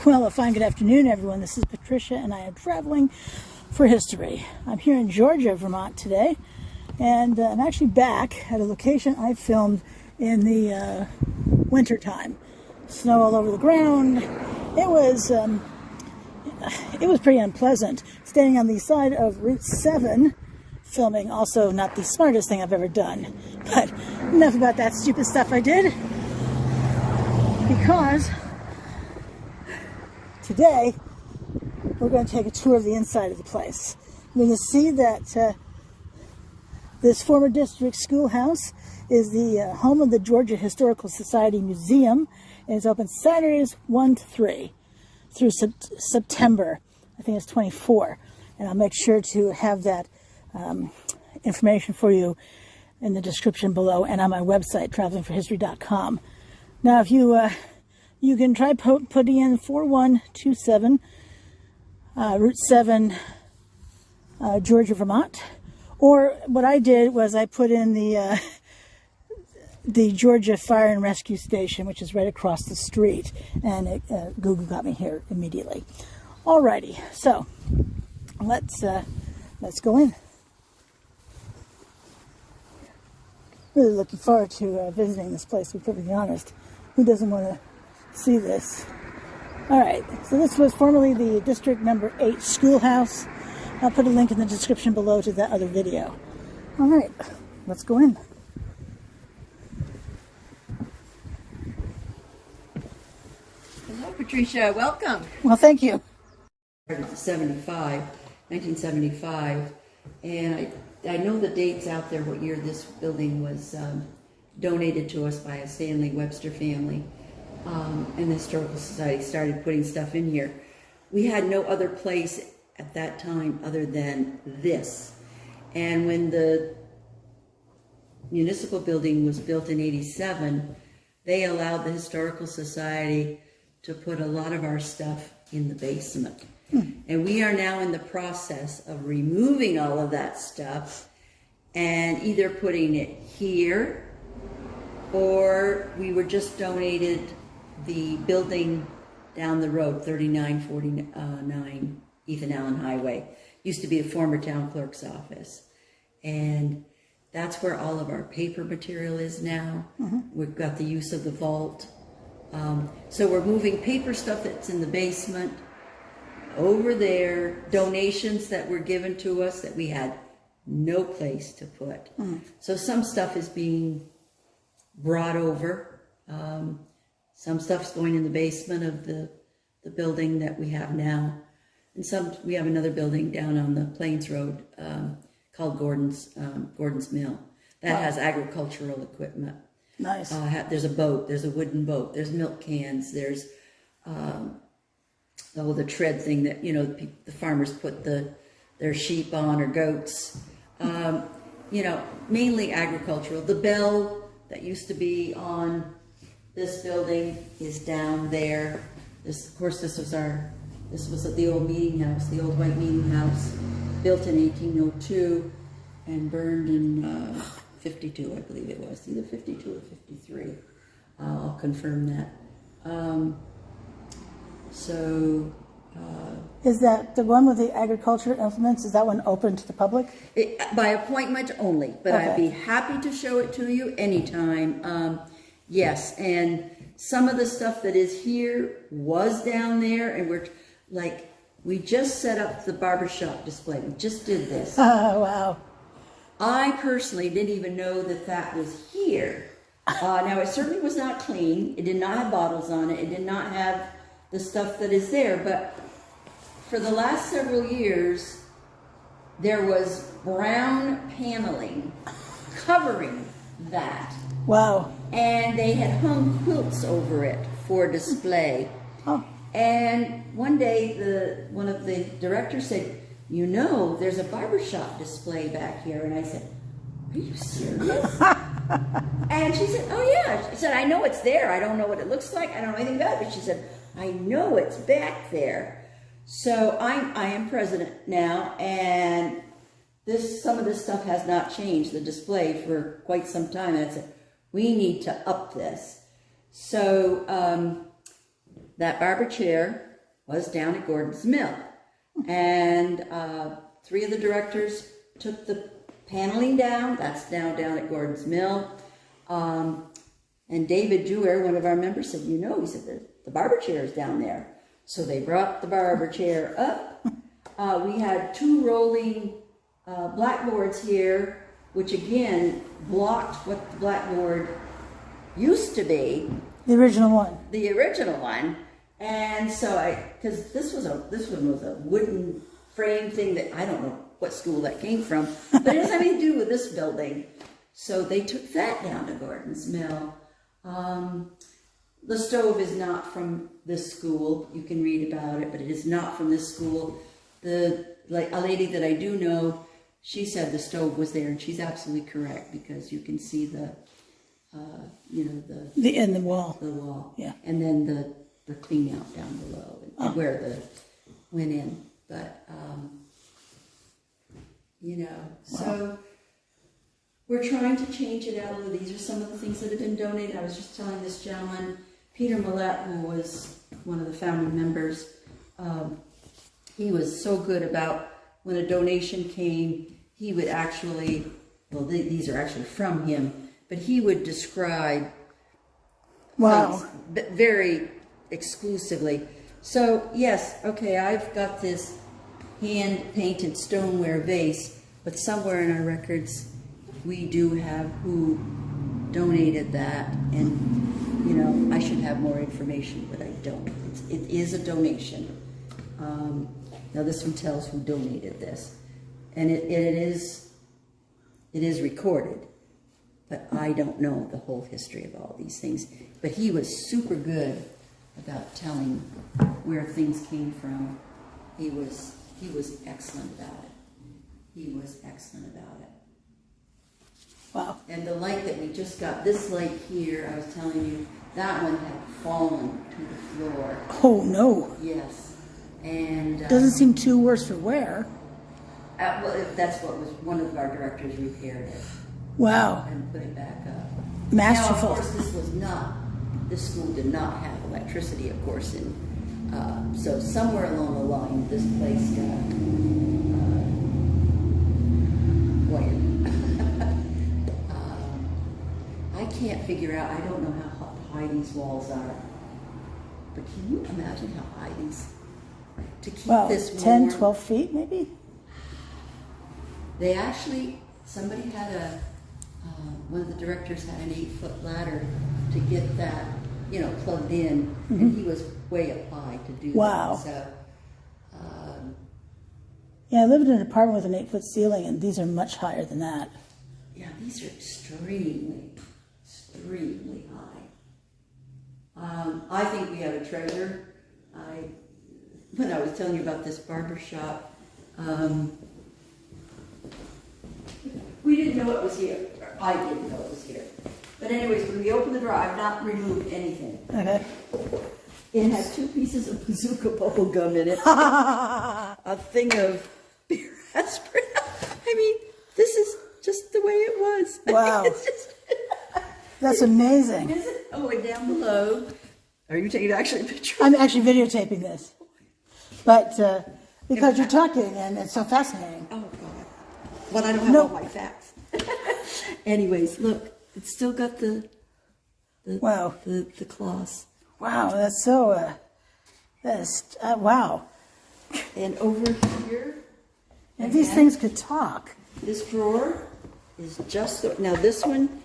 Well, a fine good afternoon, everyone. This is Patricia, and I am traveling for history. I'm here in Georgia, Vermont today, and I'm actually back at a location I filmed in the winter time. Snow all over the ground. It was pretty unpleasant standing on the side of Route 7 filming. Also, not the smartest thing I've ever done. But enough about that stupid stuff I did, because today we're going to take a tour of the inside of the place. You're going to see that this former district schoolhouse is the home of the Georgia Historical Society Museum, and it's open Saturdays 1 to 3 through September. I think it's 24, and I'll make sure to have that information for you in the description below and on my website, travelingforhistory.com. Now, if you can try putting in 4127 Route 7, Georgia, Vermont. Or what I did was I put in the Georgia Fire and Rescue Station, which is right across the street, and Google got me here immediately. Alrighty, so let's go in. Really looking forward to visiting this place, to be perfectly honest. Who doesn't want to see this? All right, so this was formerly the District Number 8 schoolhouse. I'll put a link in the description below to that other video. All right, let's go in. Hello, Patricia. Welcome. Well, thank you. 1975, and I know the dates out there, what year this building was donated to us by a Stanley Webster family, and the Historical Society started putting stuff in here. We had no other place at that time other than this, and when the municipal building was built in '87, they allowed the Historical Society to put a lot of our stuff in the basement. And we are now in the process of removing all of that stuff and either putting it here, or we were just donated the building down the road, 3949 Ethan Allen Highway. Used to be a former town clerk's office. And that's where all of our paper material is now. We've got the use of the vault. So we're moving paper stuff that's in the basement over there, donations that were given to us that we had no place to put. So some stuff is being brought over. Some stuff's going in the basement of the building that we have now. And we have another building down on the Plains Road called Gordon's Mill. That has agricultural equipment. Nice. There's a boat, there's a wooden boat, there's milk cans, there's the tread thing that, you know, the farmers put their sheep on, or goats. You know, mainly agricultural. The bell that used to be on this building is down there. This, of course, this was the old meeting house, the old white meeting house, built in 1802 and burned in 52, I believe it was, either 52 or 53. I'll confirm that. Is that the one with the agriculture implements? Is that one open to the public? By appointment only, but okay. I'd be happy to show it to you anytime. Yes, and some of the stuff that is here was down there, and we just set up the barbershop display. We just did this. Oh, wow. I personally didn't even know that was here. Now, it certainly was not clean. It did not have bottles on it. It did not have the stuff that is there, but for the last several years, there was brown paneling covering that. Wow. And they had hung quilts over it for display. Oh. And one day, one of the directors said, you know, there's a barbershop display back here. And I said, are you serious? And she said, oh yeah. She said, I know it's there. I don't know what it looks like. I don't know anything about it. But she said, I know it's back there. So I am president now, and some of this stuff has not changed, the display, for quite some time. And I said, we need to up this. So that barber chair was down at Gordon's Mill. And 3 of the directors took the paneling down. That's now down at Gordon's Mill. And David Dewar, one of our members, said, you know, he said, the barber chair is down there. So they brought the barber chair up. We had 2 rolling blackboards here, which again blocked what the blackboard used to be. The original one. The original one. And so because this one was a wooden frame thing that I don't know what school that came from, but it has nothing to do with this building. So they took that down to Gordon's Mill. The stove is not from this school. You can read about it, but it is not from this school. A lady that I do know, she said the stove was there, and she's absolutely correct, because you can see the wall. The wall. Yeah. And then the clean out down below, and where the went in. But so we're trying to change it out a little. These are some of the things that have been donated. I was just telling this gentleman, Peter Millette, who was one of the founding members, he was so good about when a donation came, he would actually, these are actually from him, but he would describe things very exclusively. So yes, okay, I've got this hand-painted stoneware vase, but somewhere in our records we do have who donated that, and I should have more information, but I don't. It is a donation. Now this one tells who donated this, and it is recorded, but I don't know the whole history of all these things. But he was super good about telling where things came from. He was excellent about it. He was excellent about it. Wow. And the light that we just got, this light here, I was telling you, that one had fallen to the floor. Oh no. Yes. And doesn't seem too worse for wear. Well, that's what was, one of our directors repaired it. Wow. And put it back up. Masterful. Now, of course, this school did not have electricity, of course, and so somewhere along the line, this place got wired. I can't figure out, I don't know how high these walls are, but can you imagine how high these, to keep this warm? 10, 12 feet maybe? They actually, somebody had one of the directors had an 8-foot ladder to get that, plugged in, and he was way up high to do that. So, yeah, I lived in an apartment with an 8-foot ceiling, and these are much higher than that. Yeah, these are extremely high. I think we have a treasure. When I was telling you about this barbershop, we didn't know it was here. I didn't know it was here. But anyways, when we opened the drawer, I've not removed anything. Okay. It has 2 pieces of bazooka bubble gum in it. A thing of beer aspirin. I mean, this is just the way it was. Wow. That's amazing. Is it? Oh, and down below. Are you taking actually a picture? I'm actually videotaping this. But because you're talking and it's so fascinating. Oh, God. Well, I don't have all my facts. Anyways, look. It's still got the cloths. Wow, that's so, wow. And over here. And these things could talk. This drawer is just, now this one,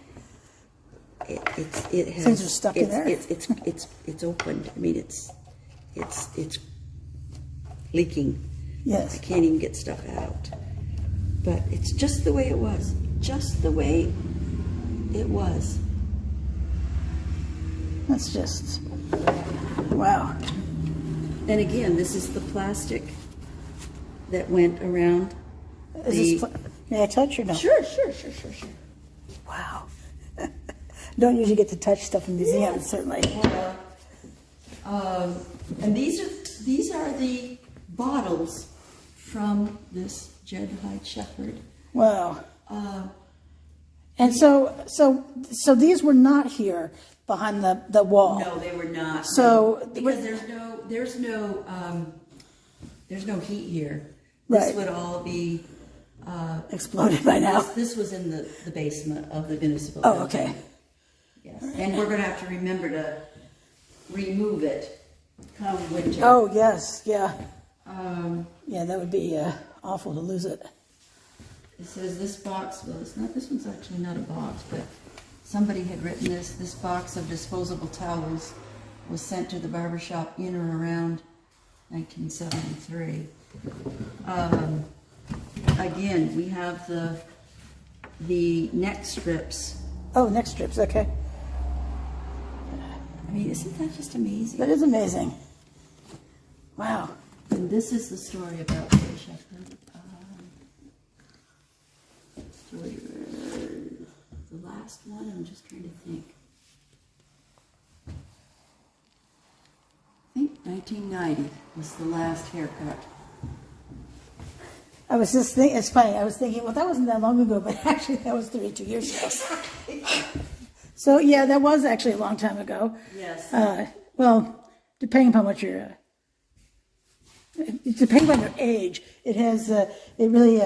it has. Things are stuck in there? It's opened. I mean, it's leaking. Yes. I can't even get stuff out. But it's just the way it was. Just the way it was. That's just, wow. And again, this is the plastic that went around. May I touch or no? Sure. Wow. Don't usually get to touch stuff in museums, certainly. And these are the bottles from this Jed Shepherd. Wow. And so these were not here behind the wall. No, they were not. So because there's no heat here. Right. This would all be exploded by now. This was in the basement of the municipal Oh, building. okay. Yes, and we're going to have to remember to remove it come winter. Oh, yes, yeah. Yeah, that would be awful to lose it. It says this box, well, it's not, this one's actually not a box, but somebody had written this box of disposable towels was sent to the barbershop in or around 1973. Again, we have the neck strips. Oh, neck strips, okay. I mean, isn't that just amazing? That is amazing. Wow. And this is the story about the shepherd. The last one, I'm just trying to think. I think 1990 was the last haircut. I was just thinking, it's funny, I was thinking, well, that wasn't that long ago, but actually that was 32 years ago. So, yeah, that was actually a long time ago. Yes. Well, depending upon what you're, depending on your age, it has, it really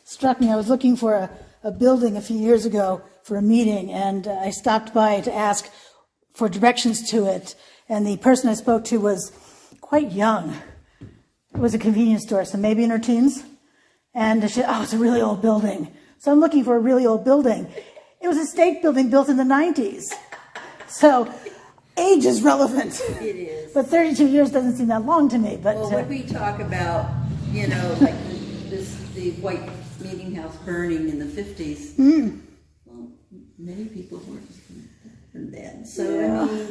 struck me. I was looking for a building a few years ago for a meeting, and I stopped by to ask for directions to it, and the person I spoke to was quite young. It was a convenience store, so maybe in her teens. And she said, oh, it's a really old building. So I'm looking for a really old building. It was a state building built in the 90s. So age is relevant. It is. But 32 years doesn't seem that long to me. But well, when we talk about, you know, like the white meeting house burning in the 50s, well, many people weren't born then. So, yeah. I mean...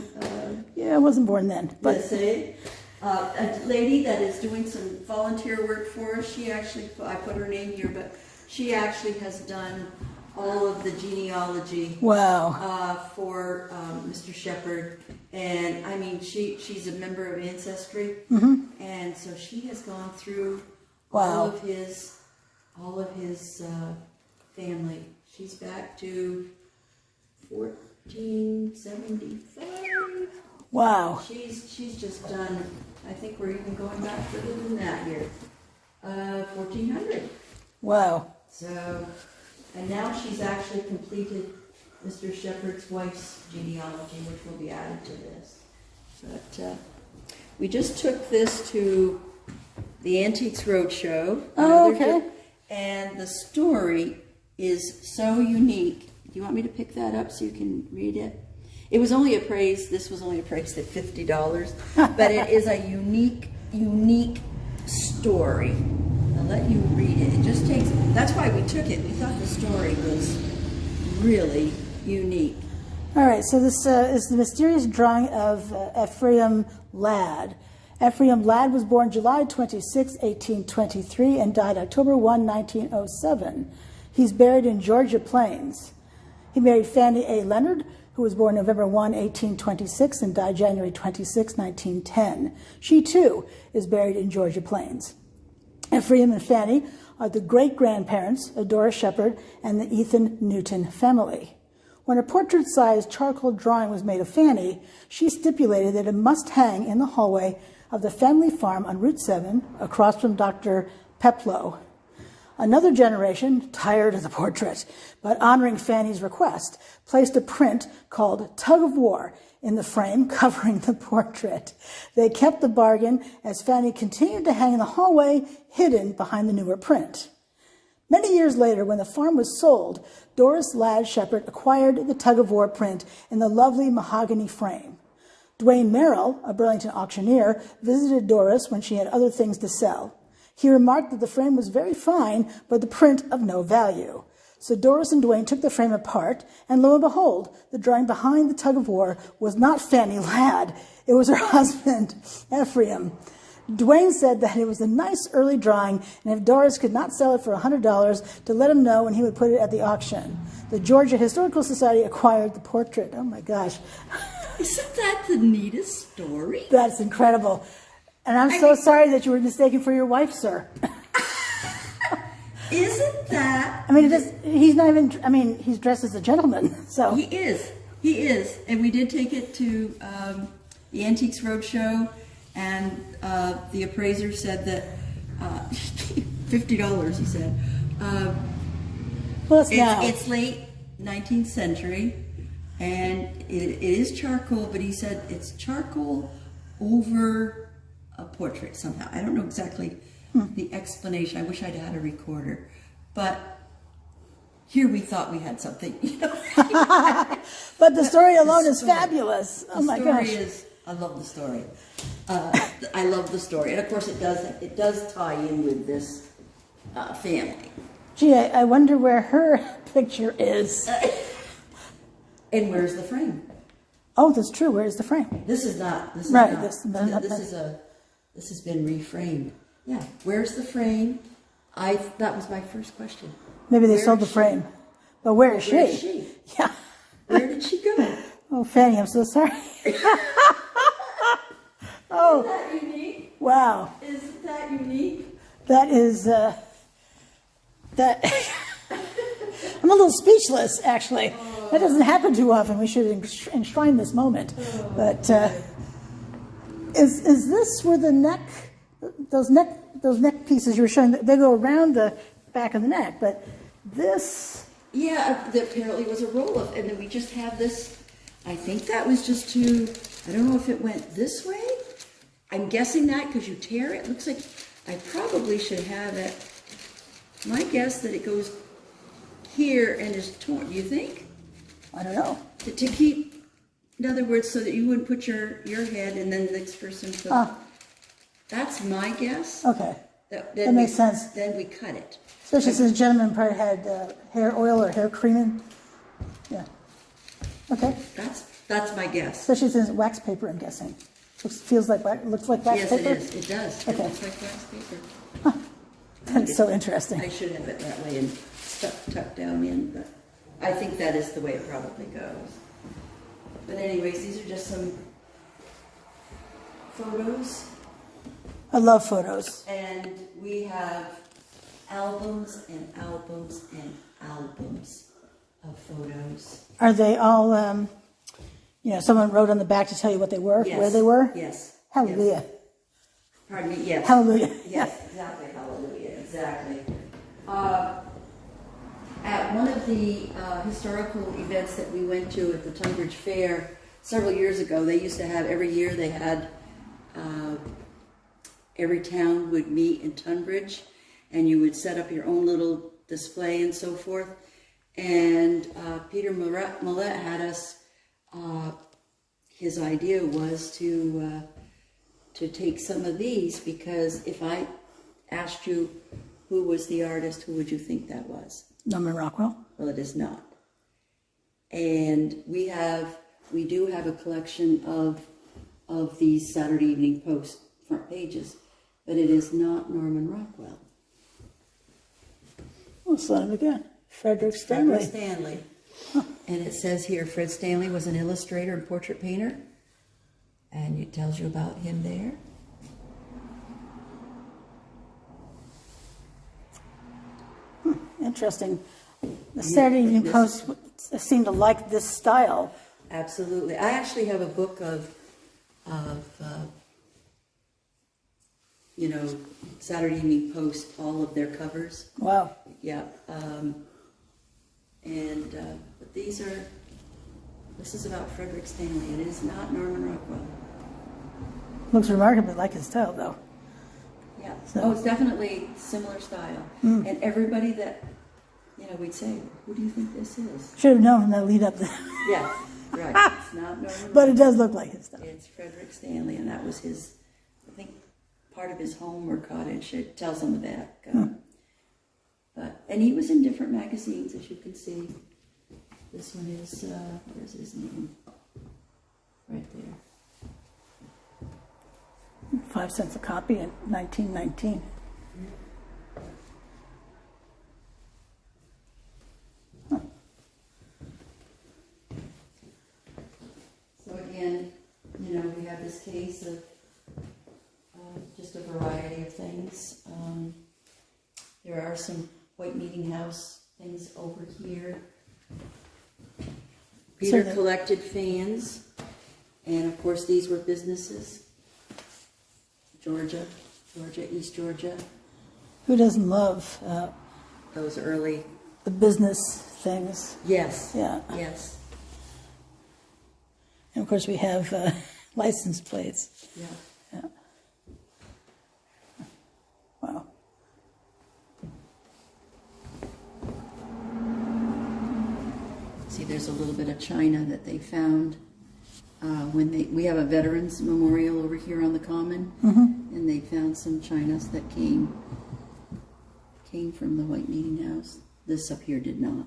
yeah, I wasn't born then. But let's say, a lady that is doing some volunteer work for us, she actually, I put her name here, but she actually has done all of the genealogy. Wow. For Mr. Shepherd, and I mean she's a member of Ancestry, and so she has gone through all of his family. She's back to 1475. Wow. She's just done. I think we're even going back further than that here. 1400. Wow. So. And now she's actually completed Mr. Shepherd's wife's genealogy, which will be added to this. But we just took this to the Antiques Roadshow. Oh, okay. And the story is so unique. Do you want me to pick that up so you can read it? It was only appraised, this was only appraised at $50, but it is a unique story. I'll let you read it. It just takes, that's why we took it. We thought the story was really unique. All right, so this is the mysterious drawing of Ephraim Ladd. Ephraim Ladd was born July 26, 1823, and died October 1, 1907. He's buried in Georgia Plains. He married Fanny A. Leonard, who was born November 1, 1826, and died January 26, 1910. She, too, is buried in Georgia Plains. Ephraim and Fanny are the great-grandparents of Doris Shepherd and the Ethan Newton family. When a portrait-sized charcoal drawing was made of Fanny, she stipulated that it must hang in the hallway of the family farm on Route 7, across from Dr. Peplow. Another generation, tired of the portrait, but honoring Fanny's request, placed a print called Tug of War in the frame covering the portrait. They kept the bargain as Fanny continued to hang in the hallway, hidden behind the newer print. Many years later, when the farm was sold, Doris Ladd Shepherd acquired the Tug of War print in the lovely mahogany frame. Dwayne Merrill, a Burlington auctioneer, visited Doris when she had other things to sell. He remarked that the frame was very fine, but the print of no value. So Doris and Dwayne took the frame apart, and lo and behold, the drawing behind the Tug of War was not Fanny Ladd. It was her husband, Ephraim. Dwayne said that it was a nice early drawing, and if Doris could not sell it for $100, to let him know and he would put it at the auction. The Georgia Historical Society acquired the portrait. Oh my gosh. Isn't that the neatest story? That's incredible. And I'm so sorry that you were mistaken for your wife, sir. Isn't that? I mean, he's not even, I mean, he's dressed as a gentleman, so. He is. He is, and we did take it to the Antiques Roadshow, and the appraiser said that $50. He said Well, now. it's late 19th century, and it is charcoal, but he said it's charcoal over a portrait somehow. I don't know exactly the explanation. I wish I'd had a recorder, but here we thought we had something. You know? But the story alone is fabulous. Oh my gosh! I love the story. I love the story, and of course it does tie in with this family. Gee, I wonder where her picture is. And where's the frame? Oh, that's true. Where is the frame? This is not. This is right. not. This has been reframed. Yeah. Where's the frame? That was my first question. Maybe they sold the frame. But where is Where is she? Yeah. Where did she go? Oh, Fanny, I'm so sorry. Oh. Isn't that unique? Wow. Isn't that unique? That is, that, I'm a little speechless, actually. That doesn't happen too often. We should enshrine this moment. But is this where the neck, those neck pieces you were showing, they go around the back of the neck, but this... Yeah, there apparently was a roll-up, and then we just have this, I think that was just to, I don't know if it went this way. I'm guessing that because you tear it. Looks like I probably should have it. My guess that it goes here and is torn. Do you think? I don't know. To keep, in other words, so that you wouldn't put your head and then the next person put. That's my guess. Okay. That makes sense. Then we cut it. Especially since the gentleman probably had hair oil or hair creaming. Yeah. Okay. That's my guess. Especially since it's wax paper, I'm guessing. Looks like wax paper? Yes, it is. It does. Okay. It looks like wax paper. Huh. That's so interesting. I should have it that way and tucked down in, but I think that is the way it probably goes. But anyways, these are just some photos. I love photos. And we have albums and albums and albums of photos. Are they all, someone wrote on the back to tell you what they were, yes. where they were? Yes. Hallelujah. Yes. Pardon me, yes. Hallelujah. Yes, exactly, hallelujah, exactly. At one of the historical events that we went to at the Tunbridge Fair several years ago, they used to have, every year they had, every town would meet in Tunbridge, and you would set up your own little display and so forth. And Peter Millett had us, his idea was to take some of these, because if I asked you who was the artist, who would you think that was? Norman Rockwell? Well, it is not. And we do have a collection of these Saturday Evening Post front pages, but it is not Norman Rockwell. Well, slide him again. Frederick Stanley. Frederick Stanley. Huh. And it says here, Fred Stanley was an illustrator and portrait painter. And it tells you about him there. Interesting. The Saturday Evening Post seemed to like this style. Absolutely. I actually have a book of Saturday Evening Post, all of their covers. Wow. Yeah. But this is about Frederick Stanley. It is not Norman Rockwell. Looks remarkably like his style, though. Yeah. So. Oh, it's definitely similar style. And everybody that, we'd say, who do you think this is? Should have known from the lead up there. Yeah, right. It's not Norman But it does look like his style. It's Frederick Stanley, and that was his, I think, part of his home or cottage. It tells on the back. And he was in different magazines, as you can see. This one is, where's his name? Right there. 5 cents a copy in 1919. Huh. So again, we have this case of just a variety of things. There are some White Meeting House things over here. Peter collected fans, and of course these were businesses. Georgia, East Georgia. Who doesn't love Those early... the business things? Yes. Yeah. Yes. And of course we have license plates. Yeah. Yeah. Wow. See, there's a little bit of china that they found we have a veterans memorial over here on the common, and they found some chinas that came from the White Meeting House. This up here did not.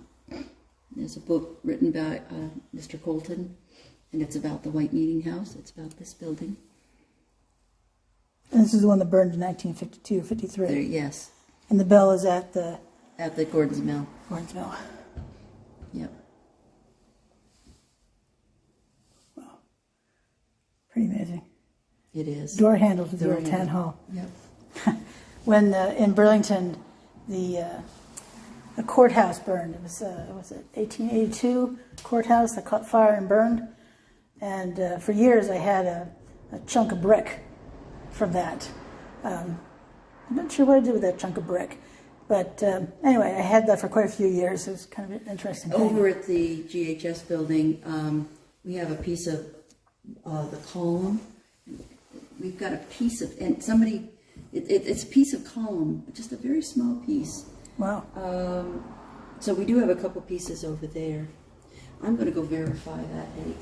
There's a book written by Mr. Colton, and it's about the White Meeting House. It's about this building. And this is the one that burned in 1952, 53. There, yes. And the bell is at the Gordon's Mill. Gordon's Mill. Yep. Wow. Pretty amazing. It is. Door handle to the old town hall. Yep. When in Burlington, the courthouse burned. It was 1882 courthouse that caught fire and burned. And for years I had a chunk of brick from that. I'm not sure what I did with that chunk of brick. But anyway, I had that for quite a few years. It was kind of an interesting thing. Over at the GHS building, we have a piece of the column. We've got a piece of, and somebody, it's a piece of column, just a very small piece. Wow. So we do have a couple pieces over there. I'm going to go verify that date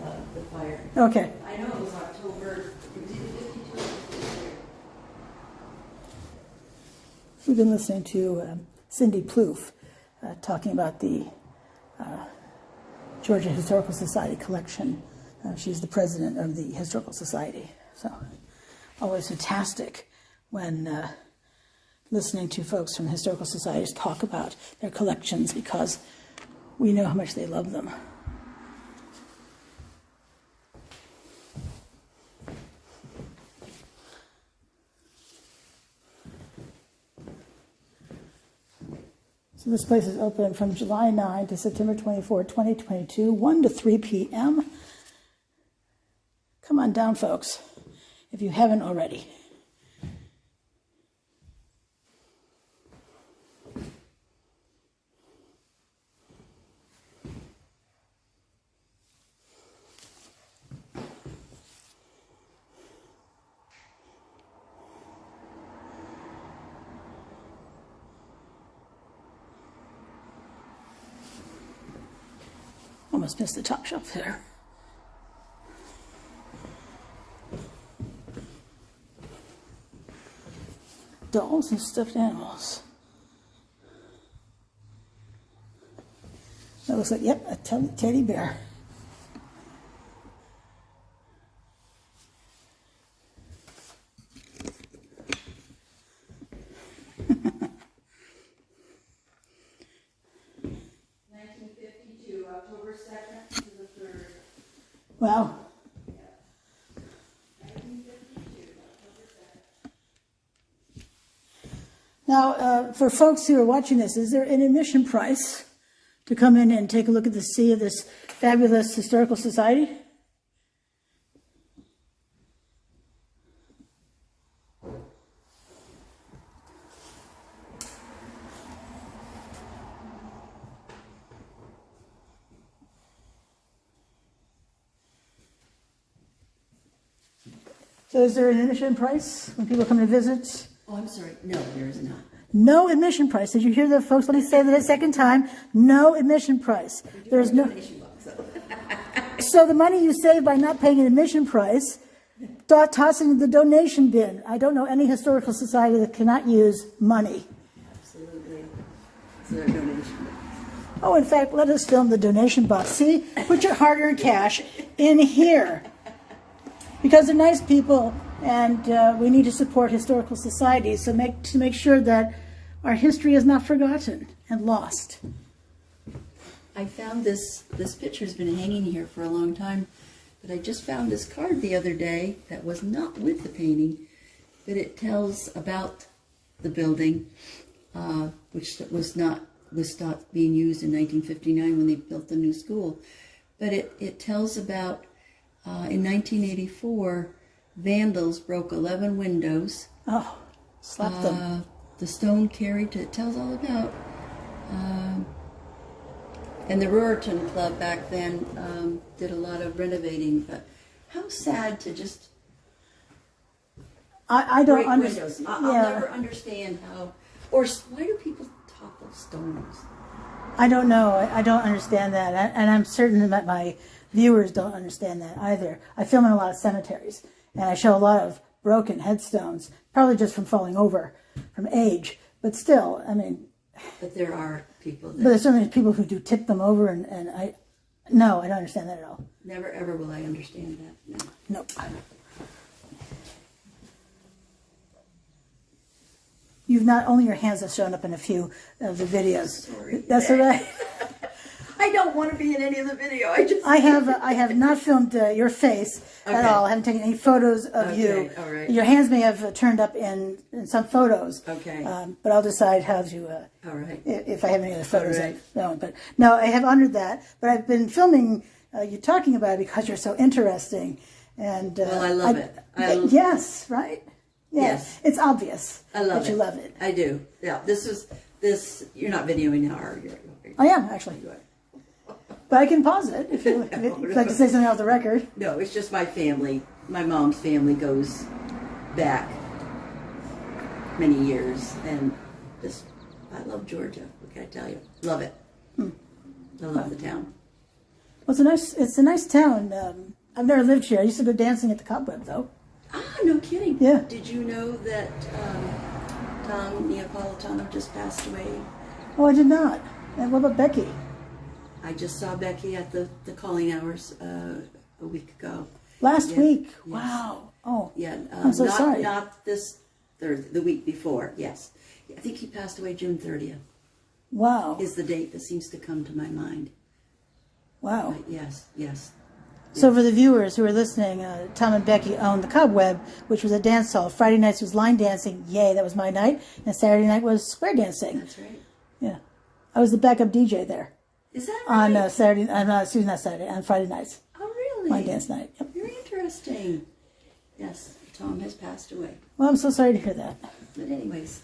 of the fire. Okay. I know it was October, it was either 52 or 53. We've been listening to Cindy Ploof talking about the Georgia Historical Society collection. She's the president of the Historical Society. So always fantastic when listening to folks from historical societies talk about their collections, because we know how much they love them. So this place is open from July 9 to September 24, 2022, 1 to 3 p.m. Come on down, folks, if you haven't already. Almost missed the top shelf there. Dolls and stuffed animals. That looks like, yep, a teddy bear. Wow. Now, for folks who are watching this, is there an admission price to come in and take a look at the sea of this fabulous historical society? So is there an admission price when people come to visit? Oh, I'm sorry. No, there is not. No admission price. Did you hear that, folks? Let me say that a second time. No admission price. There's no. So the money you save by not paying an admission price, toss into the donation bin. I don't know any historical society that cannot use money. Absolutely. It's their donation. Oh, in fact, let us film the donation box. See, put your hard-earned cash in here. Because they're nice people, and we need to support historical societies to make sure that our history is not forgotten and lost. I found this picture's been hanging here for a long time, but I just found this card the other day that was not with the painting, but it tells about the building, which was stopped being used in 1959 when they built the new school. but it tells about in 1984, vandals broke 11 windows. Oh, slapped them. The stone carried to, it tells all about. And the Ruritan Club back then did a lot of renovating. But how sad to just I don't break understand. windows. I'll never understand how, or why do people topple stones? I don't know. I don't understand that. And I'm certain that my viewers don't understand that either. I film in a lot of cemeteries, and I show a lot of broken headstones, probably just from falling over from age. But still, I mean... But there are people that... But there's certainly people who do tip them over, and no, I don't understand that at all. Never ever will I understand that. No. Nope. You've not only your hands have shown up in a few of the videos. Sorry. That's all right. I don't want to be in any of the video. I have not filmed your face at all. I haven't taken any photos of you. All right. Your hands may have turned up in some photos. Okay. But I'll decide how to. All right. If I have any other photos. All right. No, but no, I have honored that. But I've been filming you talking about it because you're so interesting. And well, I love it. Yes, right. Yes. It's obvious I love that you love it. I do. Yeah. This. You're not videoing now, are you? I am actually. But I can pause it if you'd like to say something off the record. No, it's just my family. My mom's family goes back many years, and just I love Georgia. What can I tell you? Love it. I love the town. Well, it's a nice town. I've never lived here. I used to go dancing at the Cobweb, though. Ah, no kidding. Yeah. Did you know that Tom Neapolitano just passed away? Oh, I did not. And what about Becky? I just saw Becky at the calling hours a week ago. Last week? Yes. Wow. Oh, yeah. I'm so sorry. Not this Thursday, the week before. Yes, I think he passed away June 30th. Wow. Is the date that seems to come to my mind. Wow. Yes. So for the viewers who are listening, Tom and Becky owned the Cobweb, which was a dance hall. Friday nights was line dancing. Yay, that was my night. And Saturday night was square dancing. That's right. Yeah. I was the backup DJ there. Is that right? On Saturday, not Saturday, on Friday nights. Oh, really? Line dance night. Yep. Very interesting. Yes, Tom has passed away. Well, I'm so sorry to hear that. But anyways,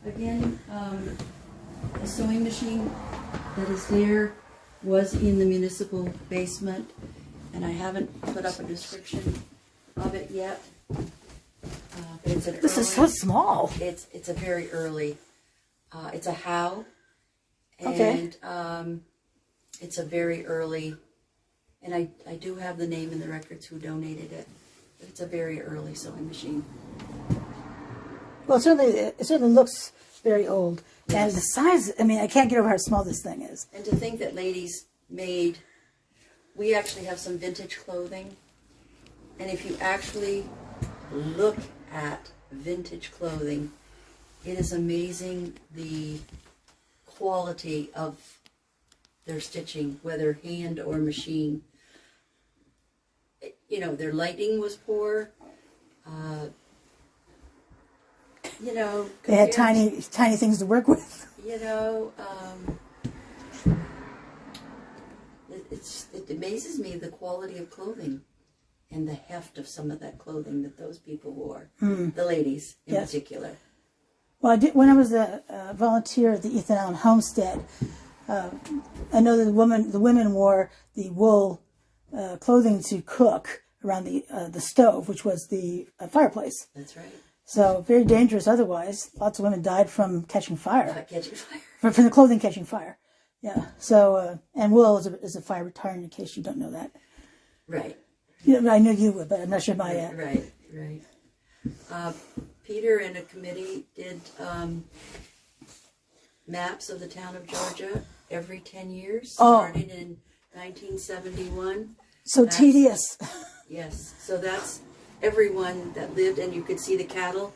again, the sewing machine that is there was in the municipal basement, and I haven't put up a description of it yet. But it's an This is so small. It's a very early. It's a Howe. Okay. And it's a very early, and I do have the name in the records who donated it, but it's a very early sewing machine. Well, it certainly looks very old. Yes. And the size, I mean, I can't get over how small this thing is. And to think that ladies made, we actually have some vintage clothing, and if you actually look at vintage clothing, it is amazing the quality of their stitching, whether hand or machine. You know, their lighting was poor. You know, they had tiny things to work with. You know, it amazes me the quality of clothing and the heft of some of that clothing that those people wore. The ladies in particular. Well, I did when I was a volunteer at the Ethan Allen Homestead. I know that the women wore the wool clothing to cook around the stove, which was the fireplace. That's right. So very dangerous. Otherwise, lots of women died from catching fire. Catching fire. From the clothing catching fire. Yeah. So and wool is a fire retardant. In case you don't know that. Right. Yeah, I knew you would, but I'm not sure my. Right. Peter and a committee did maps of the town of Georgia every 10 years, starting in 1971. So tedious. Yes. So that's everyone that lived, and you could see the cattle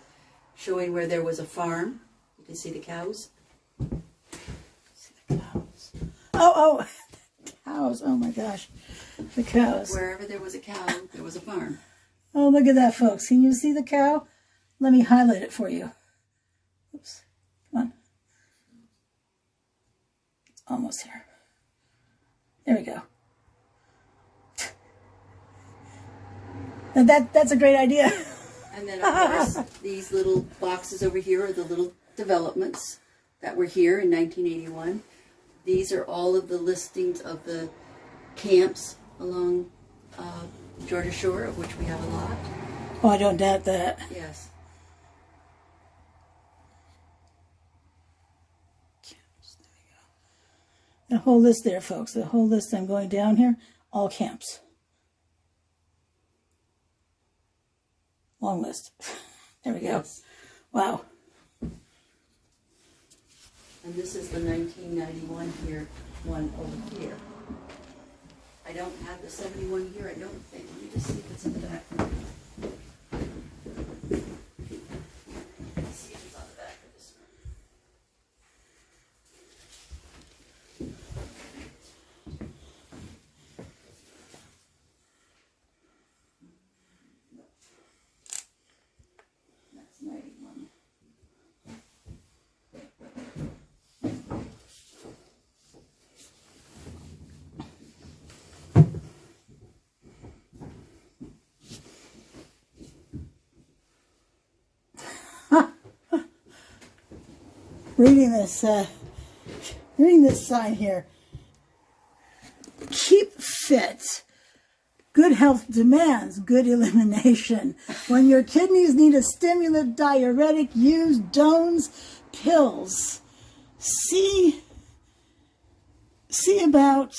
showing where there was a farm. You can see the cows. See the cows. Oh, cows. Oh my gosh. The cows. Wherever there was a cow, there was a farm. Oh, look at that, folks. Can you see the cow? Let me highlight it for you. Oops. Come on. It's almost here. There we go. And that's a great idea. And then, of course, these little boxes over here are the little developments that were here in 1981. These are all of the listings of the camps along Georgia Shore, of which we have a lot. Oh, I don't doubt that. Yes. The whole list there, folks. The whole list I'm going down here, all camps. Long list. There we go. Yes. Wow. And this is the 1991 here, one over here. I don't have the 71 here, I don't think. Let me just see if it's in the back. Let's see if it's on the back of this one. That's 91. Reading this sign here. Keep fit. Good health demands good elimination. When your kidneys need a stimulant diuretic, use Doan's pills. See about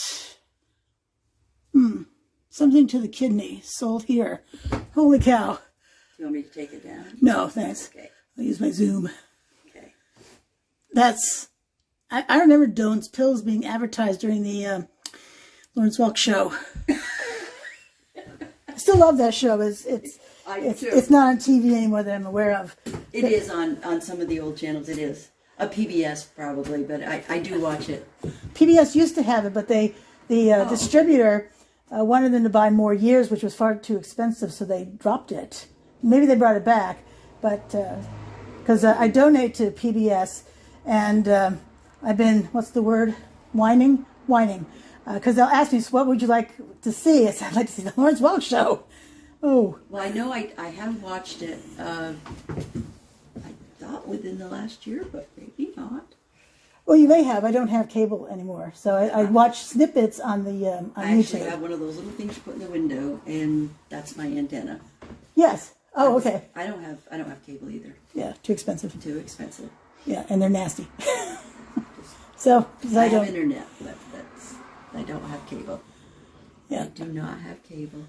something to the kidney. Sold here. Holy cow. Do you want me to take it down? No, thanks. Okay. I'll use my Zoom. Okay. I remember Doan's pills being advertised during the Lawrence Welk show. I still love that show. It's not on TV anymore that I'm aware of. It is on some of the old channels. It is a PBS probably, but I do watch it. PBS used to have it, but the distributor wanted them to buy more years, which was far too expensive, so they dropped it. Maybe they brought it back, but because I donate to PBS, and I've been, what's the word, whining, because they'll ask me, so what would you like to see? I said, I'd like to see the Lawrence Welk show. Oh. Well, I know I have watched it, I thought within the last year, but maybe not. Well, you may have. I don't have cable anymore, so I watch snippets on the on I YouTube. actually have one of those little things you put in the window, and that's my antenna. Yes. Oh, okay. I don't have cable either. Yeah, too expensive. Too expensive. Yeah, and they're nasty. So I I don't. have internet, but I don't have cable. Yeah. I do not have cable.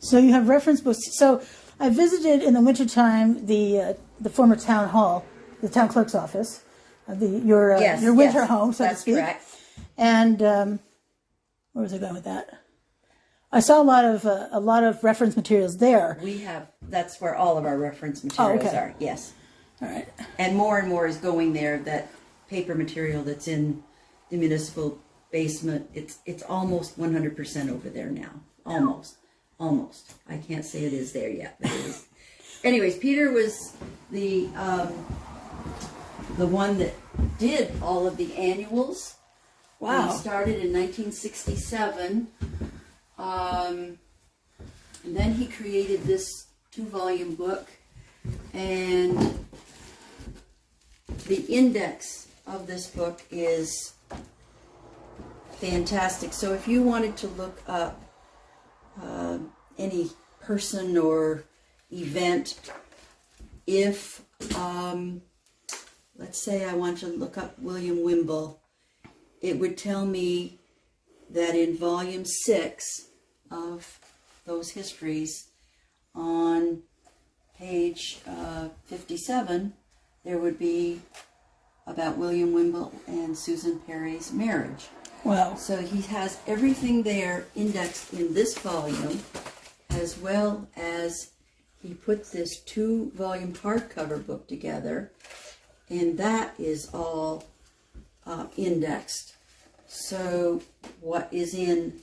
So you have reference books. So I visited in the wintertime the former town hall, the town clerk's office, your winter home, so to speak. That's correct. And where was I going with that? I saw a lot of reference materials there. That's where all of our reference materials are. Yes. All right. And more is going there. That paper material that's in the municipal basement, it's almost 100% over there now. Almost. I can't say it is there yet, but it is. Anyways, Peter was the one that did all of the annuals. Wow. He started in 1967. And then he created this 2-volume book, and the index of this book is fantastic. So if you wanted to look up any person or event, if let's say I want to look up William Wimble, it would tell me that in volume 6 of those histories, on page 57, there would be about William Wimble and Susan Perry's marriage. Wow. So he has everything there indexed in this volume, as well as he put this 2-volume hardcover book together, and that is all indexed. So what is in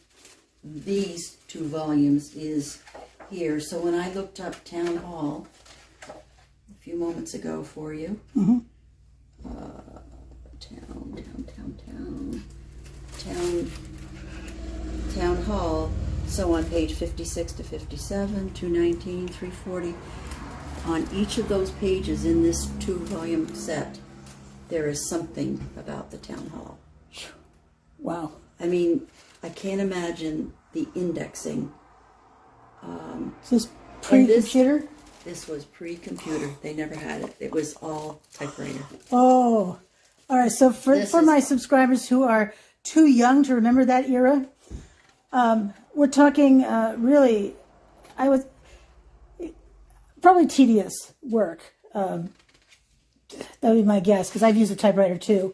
these 2 volumes is here. So when I looked up Town Hall a few moments ago for you, Town Hall. So on page 56 to 57, 219, 340, on each of those pages in this 2-volume set, there is something about the town hall. Wow. I mean, I can't imagine the indexing. Is this pre-computer? This was pre-computer. They never had it. It was all typewriter. Oh, all right. So for my subscribers who are too young to remember that era, we're talking really, I was probably tedious work. That would be my guess, because I've used a typewriter too,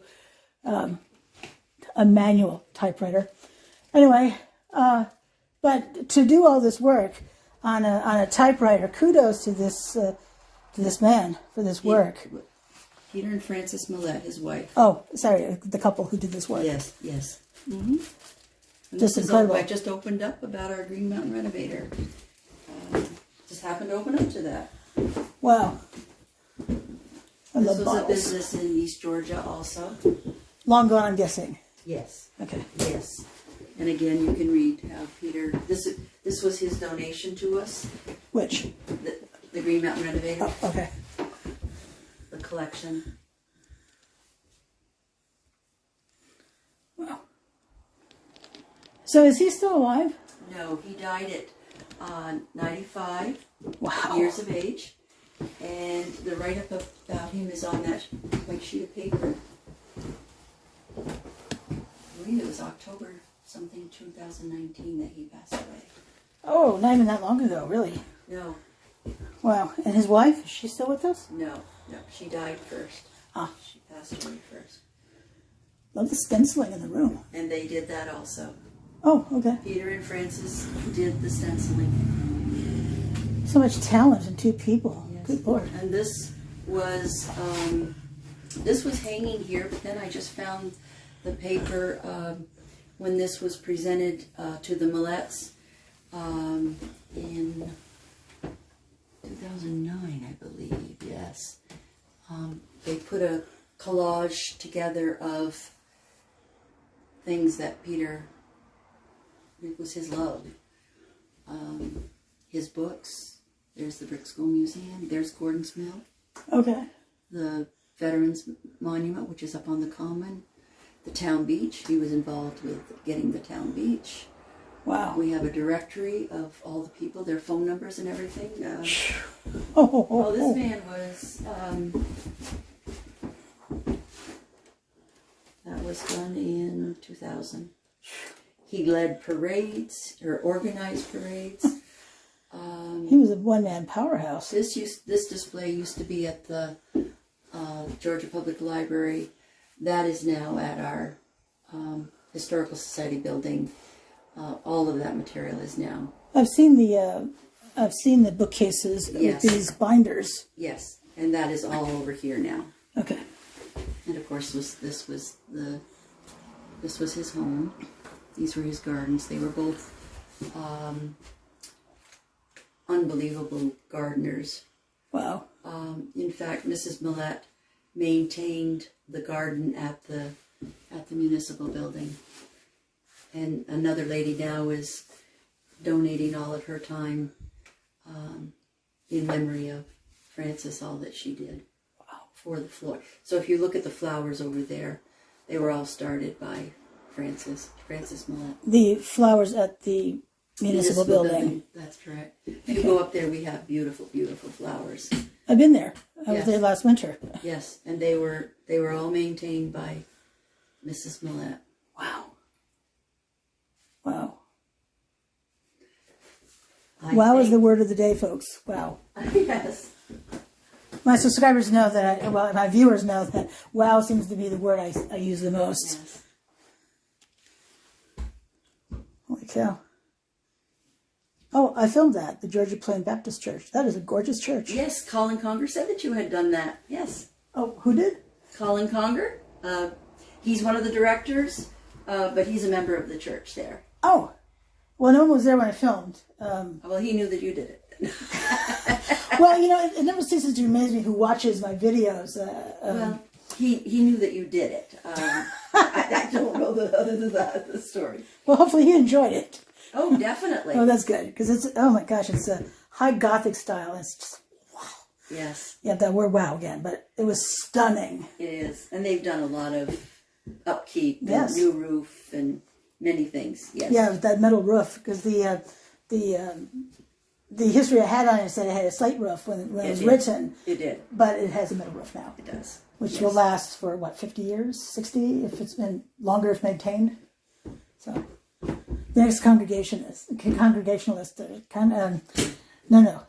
a manual typewriter. Anyway, but to do all this work on a typewriter, kudos to this man for this work. Peter and Frances Millette, his wife. Oh, sorry, the couple who did this work. Yes, yes. Mm-hmm. Just incredible. I just opened up about our Green Mountain renovator. Just happened to open up to that. Wow. This was a business in East Georgia also. Long gone, I'm guessing. Yes. Okay. Yes. And again, you can read how Peter, this was his donation to us. Which? The Green Mountain renovator. Oh, okay. The collection. Wow. So is he still alive? No, he died at 95 years of age. And the write-up about him is on that white sheet of paper. I believe it was October something 2019 that he passed away. Oh, not even that long ago, really. No. Wow. And his wife, is she still with us? No, she died first. Ah. She passed away first. Love the stenciling in the room. And they did that also. Oh, okay. Peter and Frances did the stenciling. So much talent in two people. Yes. Good Lord. And this was hanging here, but then I just found the paper when this was presented to the Millettes in 2009, I believe. Yes, they put a collage together of things that Peter, it was his love. His books. There's the Brick School Museum. There's Gordon's Mill. Okay. The Veterans Monument, which is up on the Common. The town beach. He was involved with getting the town beach. Wow. We have a directory of all the people, their phone numbers and everything. This man was, that was done in 2000. He led parades, or organized parades. He was a one-man powerhouse. This display used to be at the Georgia Public Library. That is now at our Historical Society building. All of that material is now. I've seen the bookcases with these binders. Yes, and that is all over here now. Okay. And of course, this was his home. These were his gardens. They were both unbelievable gardeners. Wow. In fact, Mrs. Millette maintained the garden at the municipal building. And another lady now is donating all of her time in memory of Frances, all that she did for the floor. So if you look at the flowers over there, they were all started by Frances Millette. The flowers at the municipal building. That's correct. If you go up there, we have beautiful, beautiful flowers. I've been there. I was there last winter. Yes, and they were all maintained by Mrs. Millette. Wow. Wow. Wow is the word of the day, folks. Wow. Yes. My subscribers know that, my viewers know that wow seems to be the word I use the most. Yes. Holy cow. Oh, I filmed that, the Georgia Plain Baptist Church. That is a gorgeous church. Yes, Colin Conger said that you had done that. Yes. Oh, who did? Colin Conger. He's one of the directors, but he's a member of the church there. Oh. Well, no one was there when I filmed. Well, he knew that you did it. Well, it never ceases to amaze me who watches my videos. Well, he knew that you did it. I don't know other than that, the story. Well, hopefully he enjoyed it. Oh, definitely. Oh, that's good. Because it's, oh my gosh, it's a high Gothic style. It's just, wow. Yes. Yeah, that word wow again, but it was stunning. It is. And they've done a lot of upkeep and Yes. new roof and many things. Yes. Yeah, with that metal roof. Because the history I had on it said it had a slate roof when it was written. It did. But it has a metal roof now. It does. Which will last for, what, 50 years? 60 if it's been longer if maintained. So, the next congregationalist, the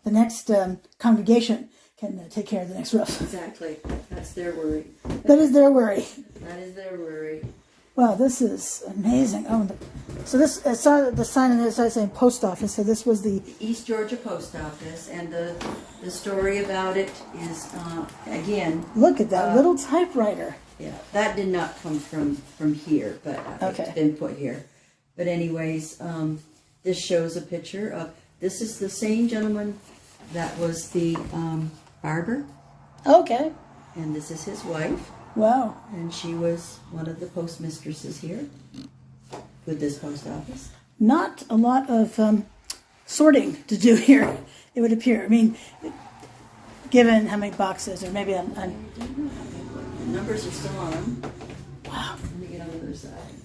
next congregation can take care of the next roof. Exactly. That's their worry. That is their worry. That is their worry. Wow, this is amazing. Oh, so this, I saw the sign on the side saying post office, so this was the East Georgia Post Office, and the story about it is, again... Look at that little typewriter. Yeah, that did not come from here, but it's been put here. But anyways, this shows a picture of... This is the same gentleman that was the barber. Okay. And this is his wife. Wow. And she was one of the postmistresses here with this post office. Not a lot of sorting to do here, it would appear. I mean, given how many boxes, or maybe I'm The numbers are still on them. wow. Let me get on the other side.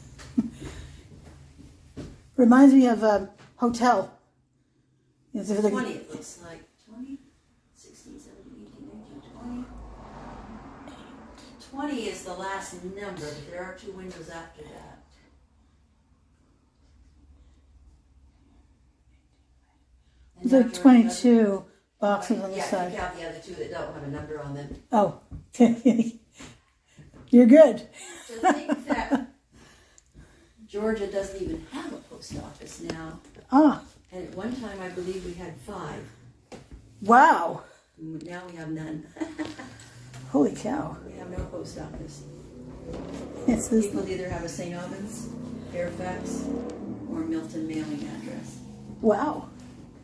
Reminds me of a hotel. 20, it looks like. 20, 16, 17, 18, 19, 20. 20 is the last number, but there are 2 windows after that. And There are now Georgia 22 boxes on the Yeah, side. take out the other 2 that don't have a number on them. Oh, you're good. To think that Georgia doesn't even have a post office now. Ah, And at one time, I believe we had 5. wow. Now we have none. Holy cow. We have no post office. It's this, People either have a St. Albans, Fairfax, or Milton mailing address. wow.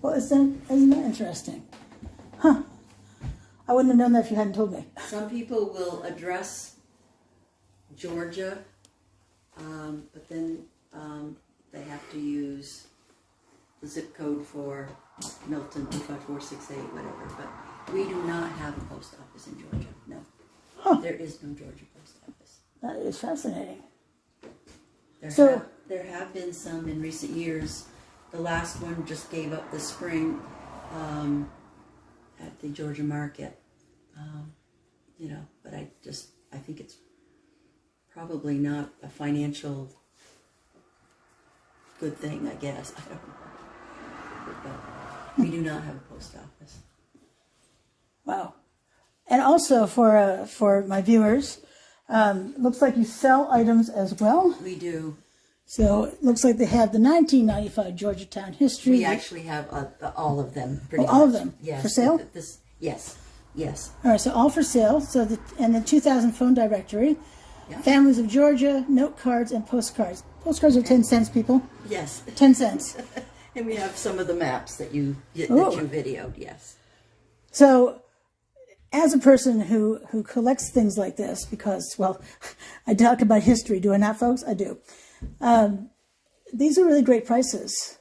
Well, isn't that interesting? Huh. I wouldn't have known that if you hadn't told me. Some people will address Georgia, but then they have to use the zip code for Milton 25468, whatever. But we do not have a post office in Georgia. No. Huh. There is no Georgia post office. That is fascinating. There have been some in recent years. The last one just gave up this spring at the Georgia market. But I think it's probably not a financial good thing, I guess. I don't know. But we do not have a post office. Wow. And also for my viewers, looks like you sell items as well. We do. So it looks like they have the 1995 Georgetown history. We actually have all of them. Pretty much. All of them? Yes. For sale? Yes. All right, so all for sale. So and the 2000 phone directory, Yeah. Families of Georgia, note cards, and postcards. Postcards are 10 cents, people. Yes. 10 cents. And we have some of the maps that you videoed. Yes. So, as a person who collects things like this, because, well, I talk about history, do I not, folks? I do. These are really great prices,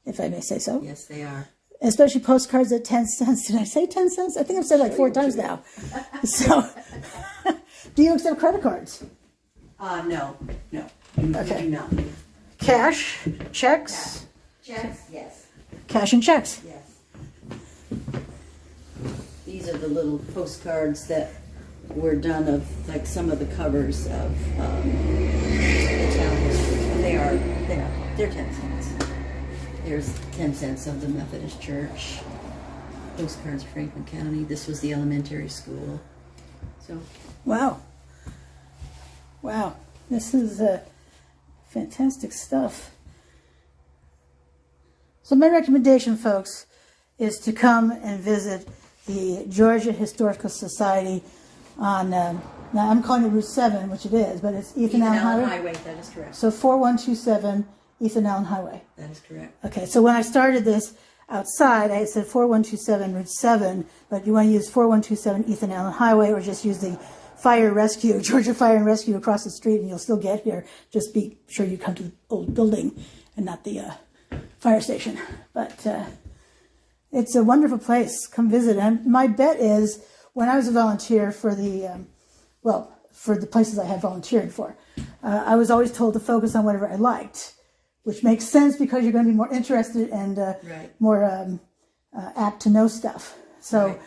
if I may say so. Yes, they are. Especially postcards at 10 cents. Did I say 10 cents? I think I've said like 4 times now. So, do you accept credit cards? No. Okay. We do not. Cash, checks? Checks? Yes. Cash and checks. Yes. These are the little postcards that were done of, like, some of the covers of the town history. They're 10 cents. There's 10 cents of the Methodist Church. Postcards of Franklin County. This was the elementary school. So. Wow. Wow. This is fantastic stuff. So my recommendation, folks, is to come and visit the Georgia Historical Society on, now I'm calling it Route 7, which it is, but it's Ethan Allen Highway. That is correct. So 4127 Ethan Allen Highway. That is correct. Okay, so when I started this outside, I said 4127 Route 7, but you want to use 4127 Ethan Allen Highway, or just use the Fire Rescue, Georgia Fire and Rescue across the street, and you'll still get here. Just be sure you come to the old building and not the fire station. But it's a wonderful place. Come visit. And my bet is when I was a volunteer for the, for the places I had volunteered for, I was always told to focus on whatever I liked, which makes sense because you're going to be more interested and more apt to know stuff. So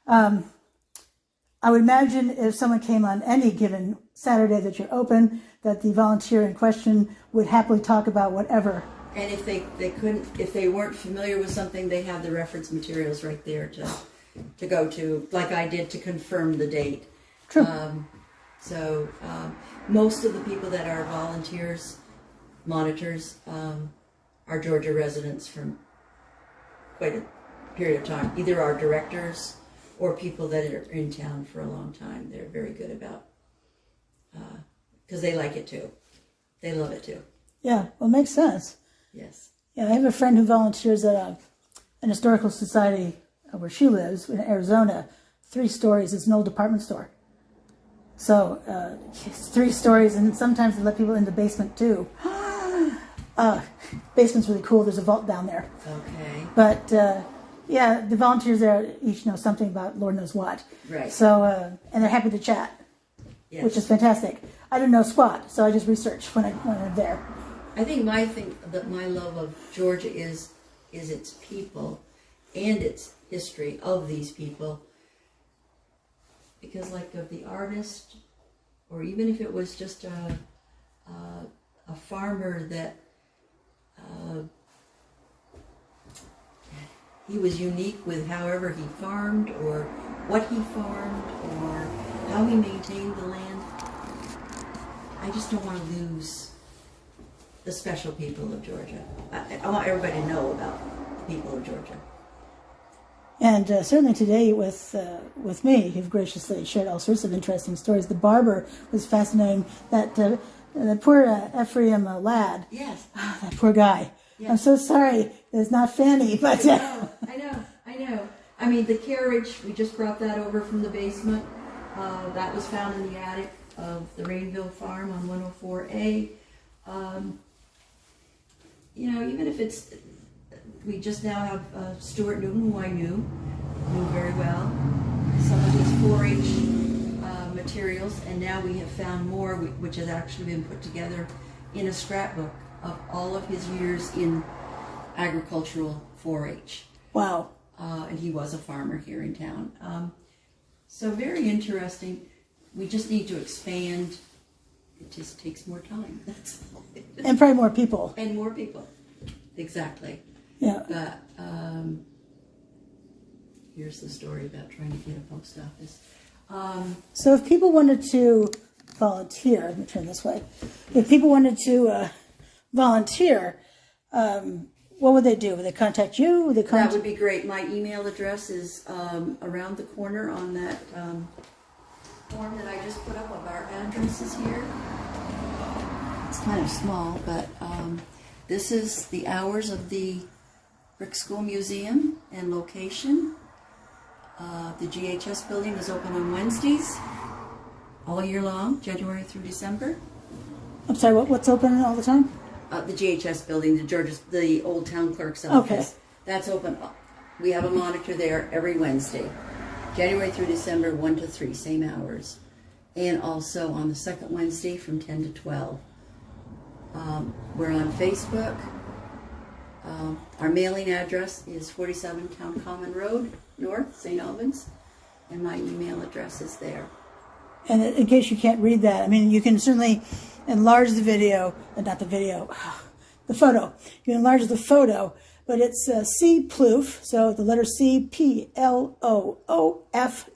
I would imagine if someone came on any given Saturday that you're open, that the volunteer in question would happily talk about whatever. And if if they weren't familiar with something, they have the reference materials right there to go to, like I did to confirm the date. True. Most of the people that are volunteers, monitors, are Georgia residents from quite a period of time. Either our directors or people that are in town for a long time. They're very good about, because they like it too. They love it too. Yeah, well, it makes sense. Yes. Yeah, I have a friend who volunteers at an historical society where she lives in Arizona. 3 stories. It's an old department store. So it's 3 stories, and sometimes they let people in the basement too. Basement's really cool. There's a vault down there. Okay. But yeah, the volunteers there each know something about Lord knows what. Right. So and they're happy to chat, which is fantastic. I didn't know squat, so I just researched when I'm there. I think my love of Georgia is its people and its history of these people. Because like of the artist, or even if it was just a farmer that he was unique with however he farmed, or what he farmed, or how he maintained the land. I just don't want to lose the special people of Georgia. I want everybody to know about the people of Georgia. And certainly today with me, you've graciously shared all sorts of interesting stories. The barber was fascinating. That poor Ephraim lad. Yes. Oh, that poor guy. Yes. I'm so sorry. It's not Fanny, but... I know. I mean, the carriage, we just brought that over from the basement. That was found in the attic of the Rainville farm on 104A. Even if it's... We just now have Stuart Newton, who I knew very well, some of his 4-H materials, and now we have found more, which has actually been put together in a scrapbook of all of his years in agricultural 4-H. Wow. And he was a farmer here in town. So very interesting. We just need to expand. It just takes more time. That's all. And probably more people. And more people. Exactly. Yeah. But here's the story about trying to get a post office. So if people wanted to volunteer, let me turn this way. If people wanted to volunteer, what would they do? Would they contact you? Would they that would be great. My email address is around the corner on that form that I just put up of our addresses here. It's kind of small, but this is the hours of the Brick School Museum and location. The GHS building is open on Wednesdays all year long, January through December. I'm sorry, what's open all the time? The GHS building, the Old Town Clerk's office. Okay. That's open. We have a monitor there every Wednesday, January through December, 1 to 3, same hours. And also on the second Wednesday from 10 to 12. We're on Facebook. Our mailing address is 47 Town Common Road, North, St. Albans, and my email address is there. And in case you can't read that, I mean, you can certainly enlarge the video, not the video, the photo. You can enlarge the photo, but it's C Ploof, so the letter C, P-L-O-O-F,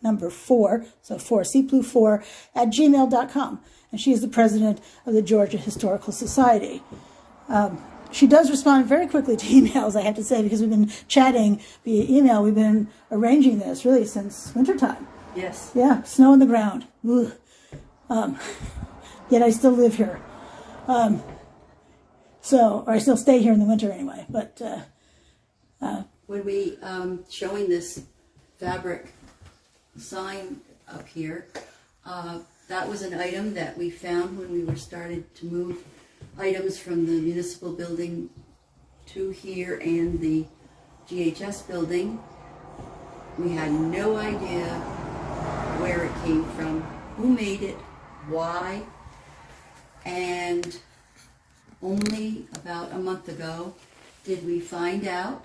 number 4, so 4, C Ploof 4, at gmail.com. And she is the president of the Georgia Historical Society. She does respond very quickly to emails, I have to say, because we've been chatting via email. We've been arranging this really since wintertime. Yes. Yeah, snow on the ground. Yet I still live here. Or I still stay here in the winter anyway. But when we showing this fabric sign up here, that was an item that we found when we were started to move items from the municipal building to here and the GHS building. We had no idea where it came from, who made it, why, and only about a month ago did we find out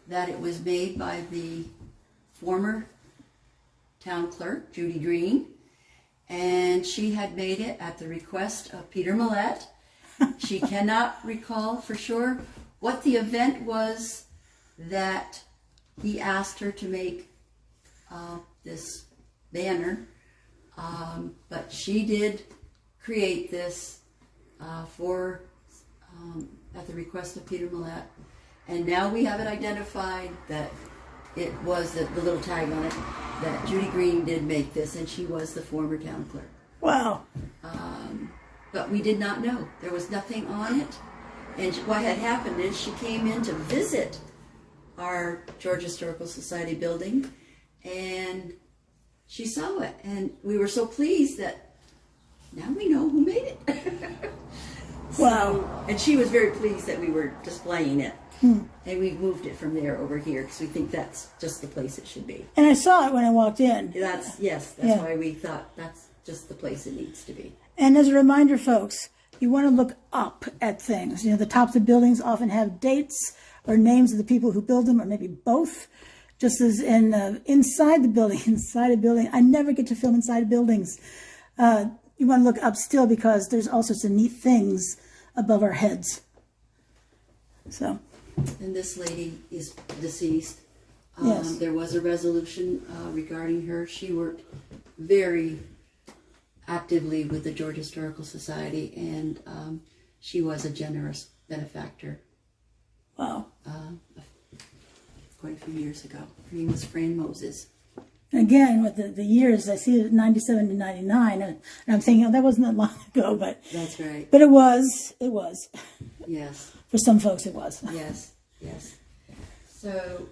that it was made by the former town clerk, Judy Green, and she had made it at the request of Peter Millett. She cannot recall for sure what the event was that he asked her to make this banner, but she did create this at the request of Peter Millett, and now we have it identified that it was the little tag on it that Judy Green did make this, and she was the former town clerk. Wow. But we did not know. There was nothing on it. And what had happened is she came in to visit our Georgia Historical Society building, and she saw it. And we were so pleased that now we know who made it. Wow. And she was very pleased that we were displaying it. And we moved it from there over here because we think that's just the place it should be. And I saw it when I walked in. That's Yeah. why we thought that's just the place it needs to be. And as a reminder, folks, you want to look up at things. You know, the tops of buildings often have dates or names of the people who build them, or maybe both. Just as in inside the building, inside a building. I never get to film inside buildings. You want to look up still because there's all sorts of neat things above our heads. So. And this lady is deceased. Yes. There was a resolution regarding her. She worked very actively with the Georgia Historical Society, and she was a generous benefactor. Wow. Quite a few years ago. Her name was Fran Moses. And again, with the years, I see it 97 to 99, and I'm thinking, oh, that wasn't that long ago, but... That's right. But it was. It was. Yes. For some folks, it was. Yes, yes. So,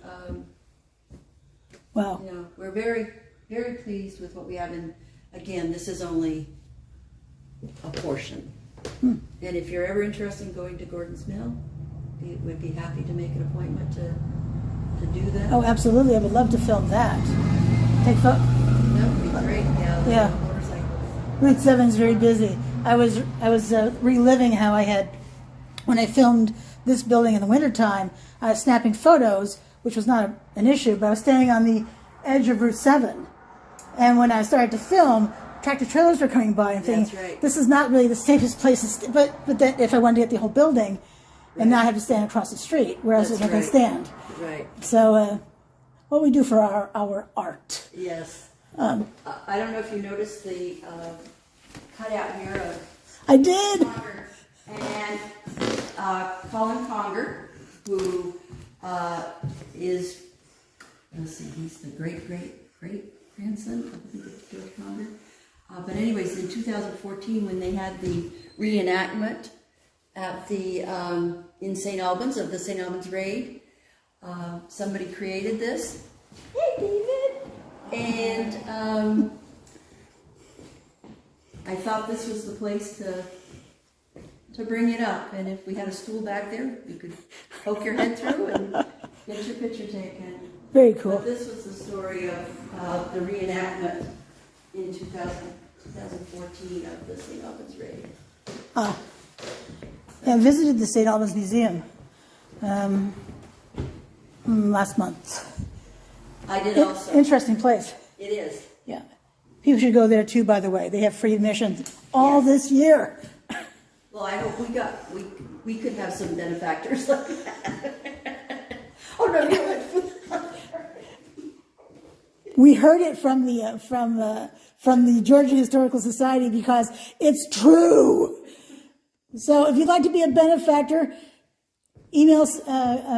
Wow. you know, we're very, very pleased with what we have. And again, this is only a portion. And if you're ever interested in going to Gordon's Mill, we would be happy to make an appointment to do that. Oh, absolutely. I would love to film that. Take photo. That would be great. Yeah. Motorcycles. Route 7 is very busy. I was reliving how I had, when I filmed this building in the wintertime, I was snapping photos, which was not an issue, but I was standing on the edge of Route 7. And when I started to film, tractor trailers were coming by and thinking, That's right. this is not really the safest place to but then if I wanted to get the whole building and not have to stand across the street, where else was I going to stand? Right. So, what we do for our art. Yes. I don't know if you noticed the cutout here of I did. Conger and Colin Conger, who is, let's see, he's the great grandson of George Conger. But anyways, in 2014, when they had the reenactment at the in St. Albans of the St. Albans raid, somebody created this. Hey, David! And I thought this was the place to bring it up. And if we had a stool back there, you could poke your head through and get your picture taken. Very cool. But this was the story of the reenactment in 2014 of the St. Albans raid. Yeah, I visited the St. Albans Museum last month. I did also. Interesting place. It is. Yeah. People should go there too, by the way. They have free admission all this year. Well, I hope we could have some benefactors like that. Oh no, you went. We heard it from the Georgia Historical Society because it's true. So if you'd like to be a benefactor, email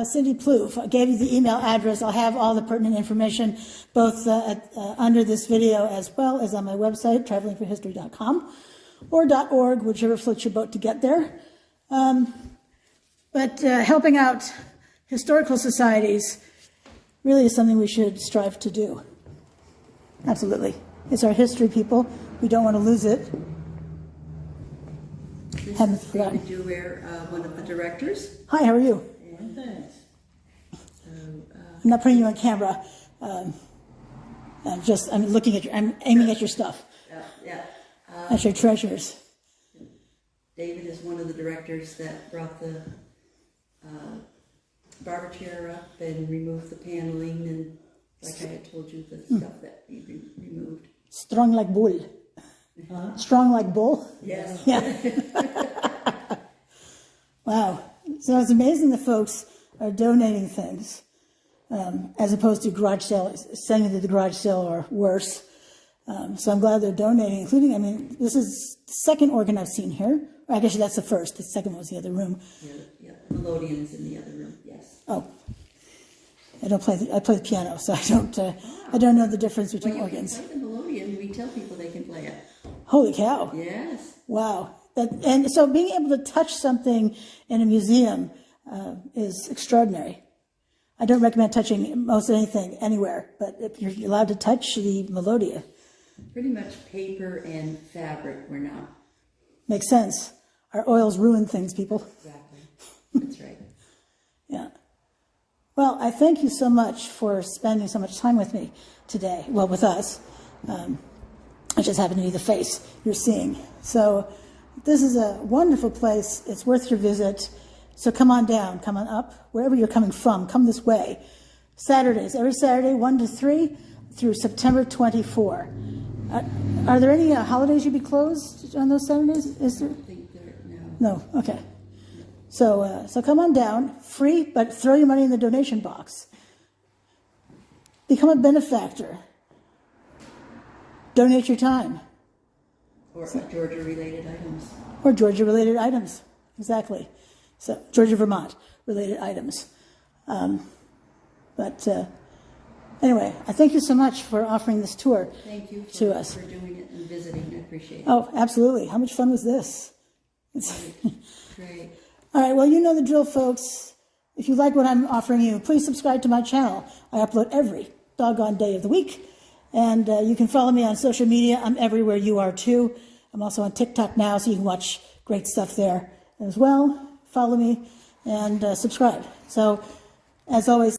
Cindy Ploof. I gave you the email address. I'll have all the pertinent information both under this video as well as on my website, travelingforhistory.com or .org, whichever floats your boat to get there. But helping out historical societies really is something we should strive to do. Absolutely. It's our history, people. We don't want to lose it. This Haven't is forgotten. David Dewar, one of the directors. Hi, how are you? And thanks. I'm not putting you on camera. I'm looking at I'm aiming at your stuff. Yeah. At your treasures. David is one of the directors that brought the barber chair up and removed the paneling and, like I had told you, the stuff that he removed. Strong like bull. Strong like bull? Yes. Yeah. Wow. So it's amazing that folks are donating things as opposed to garage sale, sending it to the garage sale or worse. So I'm glad they're donating, including, this is the second organ I've seen here. I guess that's the first. The second one was the other room. Yeah. Melodian's in the other room, yes. Oh. I play the piano, so I don't know the difference between organs. When you play the melodeon, we tell people they can play it. Holy cow. Yes. Wow. And so being able to touch something in a museum is extraordinary. I don't recommend touching most anything anywhere, but if you're allowed to touch the melodia. Pretty much paper and fabric, we're not. Makes sense. Our oils ruin things, people. Exactly. That's right. Yeah. Well, I thank you so much for spending so much time with me today. Well, with us. I just happen to be the face you're seeing. So this is a wonderful place. It's worth your visit. So come on down, come on up, wherever you're coming from, come this way. Saturdays, every Saturday, 1 to 3 through September 24. Are there any holidays you'd be closed on those Saturdays? Is there? I don't think there, no. No, okay. So come on down, free, but throw your money in the donation box. Become a benefactor. Donate your time. Or Georgia-related items. Or Georgia-related items, exactly. So Georgia-Vermont related items. Anyway, I thank you so much for offering this tour Thank you to us. For doing it and visiting. I appreciate it. Oh, absolutely. How much fun was this? Great. All right, well, you know the drill, folks. If you like what I'm offering you, please subscribe to my channel. I upload every doggone day of the week. And you can follow me on social media. I'm everywhere you are, too. I'm also on TikTok now, so you can watch great stuff there as well. Follow me and subscribe. So, as always,